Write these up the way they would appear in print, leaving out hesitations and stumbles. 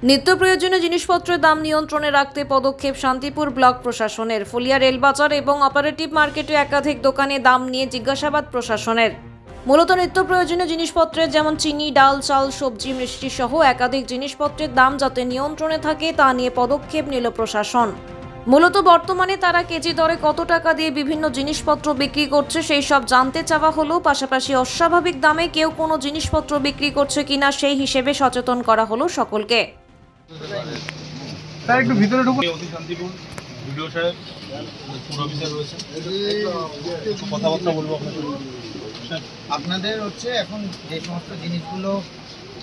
নিত্য প্রয়োজনীয় জিনিসপত্রের দাম নিয়ন্ত্রণে রাখতে পদক্ষেপ শান্তিপুর ব্লক প্রশাসনের। ফুলিয়া রেলবাজার এবং অপারেটিভ মার্কেটে একাধিক দোকানে দাম নিয়ে জিজ্ঞাসাবাদ প্রশাসনের। মূলত নিত্য প্রয়োজনীয় জিনিসপত্রের যেমন চিনি, ডাল, চাল, সবজি, মিষ্টি সহ একাধিক জিনিসপত্রের দাম যাতে নিয়ন্ত্রণে থাকে তা নিয়ে পদক্ষেপ নিল প্রশাসন। মূলত বর্তমানে তারা কেজি দরে কত টাকা দিয়ে বিভিন্ন জিনিসপত্র বিক্রি করছে সেই সব জানতে চাওয়া হলো। পাশাপাশি অস্বাভাবিক দামে কেউ কোনো জিনিসপত্র বিক্রি করছে কিনা সেই হিসেবে সচেতন করা হলো সকলকে। স্যার একটু ভিতরে ঢুকুন। অতি শান্তিপুর ভিডিও সাহেব পুরো অফিসার রয়েছে, কথাবার্তা বলবো আপনাদের হচ্ছে এখন যে সমস্ত জিনিসগুলো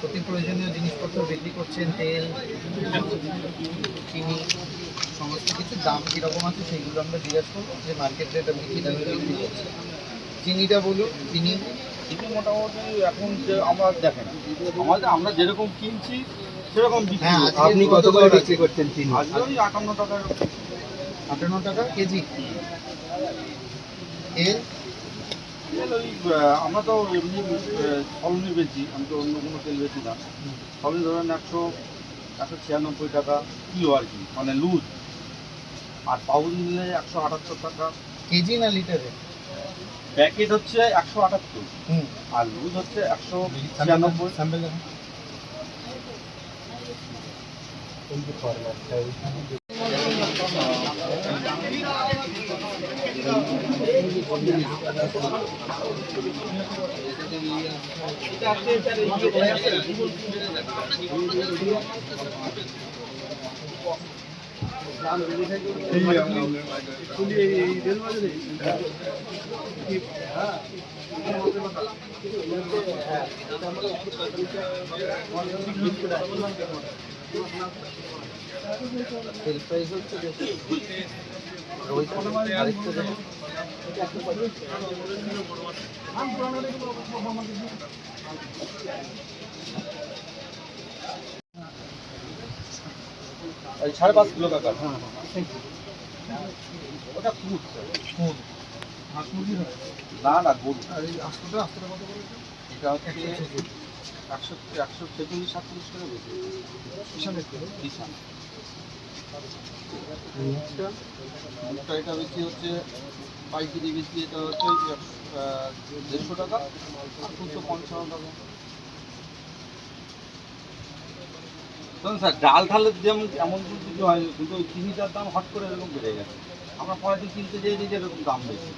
অতি প্রয়োজনীয় জিনিসপত্র বিক্রি করছেন, তেল, চিনি, সমস্ত কিছুর দাম কীরকম আছে সেইগুলো আমরা জিজ্ঞাসা করবো যে মার্কেট রেট আপনি কী দামে বিক্রি করছেন। চিনিটা বলুন। চিনি মোটামুটি এখন যে আমরা দেখেন আমরা যেরকম কিনছি সেরকম বিক্রি। হ্যাঁ, আপনি কত করে বিক্রি করছেন চিনি? আজকে ওই 58 টাকার 58 টাকা কেজি। তেল তেল ওই আমরা তো এমনি ফলনি বেচি, আমি তো অন্য কোনো তেল বেচি না। ফলনি ধরেন 196 টাকা কিলো আর কি, মানে লুজ। আর পাউডার নিলে 178 টাকা কেজি না লিটারে? প্যাকেট হচ্ছে 178 আর লুজ হচ্ছে 196। তেল প্রাইস হচ্ছে বেশি। রোহিত আরেকটু দেখুন। ওই 5.5 কিলো টাকা। ওটা ফুড না না গুড। এটা হচ্ছে 146-47 টাকা বেশি। বিশাল মুখটা এটা বেশি হচ্ছে পাইকারি বেশি, এটা হচ্ছে 150 টাকা আর 255 টাকা। ধরুন স্যার ডাল ঢালের যেমন এমন কিছু হয়, কিন্তু ওই চিনিটার দাম হট করে এরকম বেড়ে গেছে। আমরা পরের দিন কিনতে যেয়ে দেখি এরকম দাম বেশি।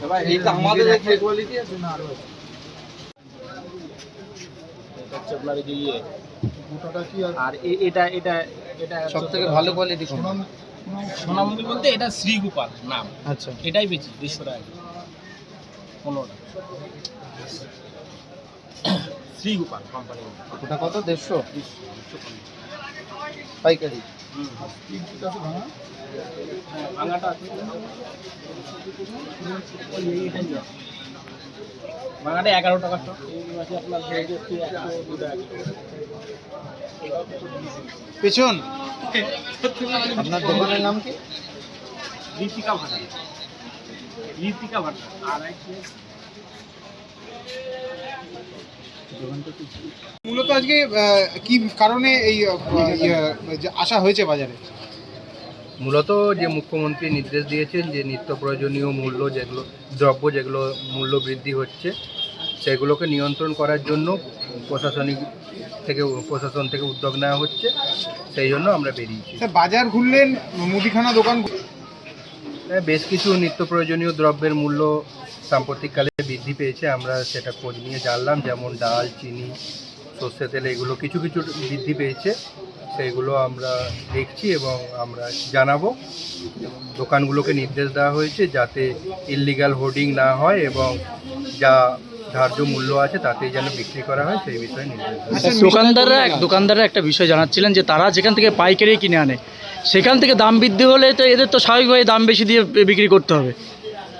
এবার এইটা আমাদের একই কোয়ালিটি আছে না আরো আছে? হচ্ছে আপনার এই যে ইয়ে গোটাটা কি আর এটা এটা এটা সবথেকে ভালো কোয়ালিটি কোনটা? সোনামন্দির বলতে এটা শ্রীগোপাল নাম। আচ্ছা, এটাই বেশি 150 টাকা 15 টাকা শ্রীগোপাল কোম্পানি। ওটা কত? 150 পাইকারি। ভাঙাটা আছে ভাঙাটা 11 টাকা স্টক। এই মাসে আপনার ভেজ হচ্ছে 102 টাকা। পেছন আপনার দোকানের নাম কি? ঋতিকা ভাটা, ঋতিকা ভাটা। আর মূলত আজকে কি কারণে এই যে আসা হয়েছে বাজারে? মূলত যে মুখ্যমন্ত্রী নির্দেশ দিয়েছেন যে নিত্য প্রয়োজনীয় মূল্য যেগুলো মূল্য বৃদ্ধি হচ্ছে সেগুলোকে নিয়ন্ত্রণ করার জন্য প্রশাসন থেকে উদ্যোগ নেওয়া হচ্ছে, সেই জন্য আমরা বেরিয়েছি। বাজার ঘুরলেন, মুদিখানা দোকান বেশ কিছু নিত্য প্রয়োজনীয় দ্রব্যের মূল্য সাম্প্রতিককালে বৃদ্ধি পেয়েছে, আমরা সেটা খোঁজ নিয়ে জানলাম। যেমন ডাল, চিনি, সর্ষে তেল এগুলো কিছু কিছু বৃদ্ধি পেয়েছে, সেইগুলো আমরা দেখছি এবং আমরা জানাবো। দোকানগুলোকে নির্দেশ দেওয়া হয়েছে যাতে ইললিগাল হোর্ডিং না হয় এবং যা ধার্য মূল্য আছে তাতেই যেন বিক্রি করা হয় সেই বিষয়ে নির্দেশ দেওয়া হয়েছে। দোকানদাররা একটা বিষয় জানাচ্ছিলেন যে তারা যেখান থেকে পাইকারি কিনে আনে সেখান থেকে দাম বৃদ্ধি হলে তো এদের তো স্বাভাবিকভাবে দাম বেশি দিয়ে বিক্রি করতে হবে।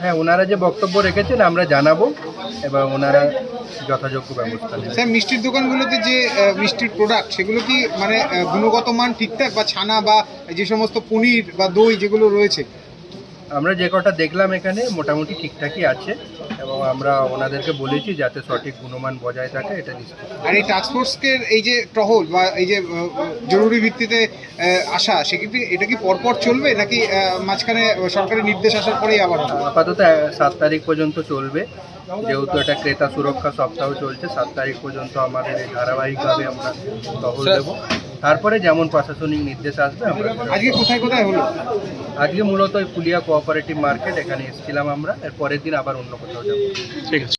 হ্যাঁ, ওনারা যে বক্তব্য রেখেছেন আমরা জানাবো এবং ওনারা যথাযোগ্য ব্যবস্থা নেবেন। স্যার, মিষ্টির দোকানগুলোতে যে মিষ্টির প্রোডাক্ট সেগুলো কি মানে গুণগত মান ঠিকঠাক, বা ছানা বা যে সমস্ত পনির বা দই যেগুলো রয়েছে? আমরা যে কটা দেখলাম এখানে মোটামুটি ঠিকঠাকই আছে। এবং আমরা ওনাদেরকে বলেছি যাতে সঠিক গুণমান বজায় থাকে এটা নিশ্চিত। আর এই টাস্কফোর্সকে এই যে টহল বা এই যে জরুরি ভিত্তিতে আসা, সেক্ষেত্রে এটা কি পরপর চলবে নাকি মাঝখানে সরকারি নির্দেশ আসার পরেই আবার হবে? আপাতত 7 তারিখ পর্যন্ত চলবে, যেহেতু এটা ক্রেতা সুরক্ষা সপ্তাহ চলছে। 7 তারিখ পর্যন্ত আমাদের এই ধারাবাহিকভাবে আমরা টহল দেবো, তারপরে যেমন প্রশাসনিক নির্দেশ আসবে আমরা। আজকে কোথায় কোথায় হলো? আজকে মূলত ওই ফুলিয়া কোঅপারেটিভ মার্কেট, এখানে এসেছিলাম আমরা, এর পরের দিন আবার অন্য কোথাও যাবো। ঠিক আছে।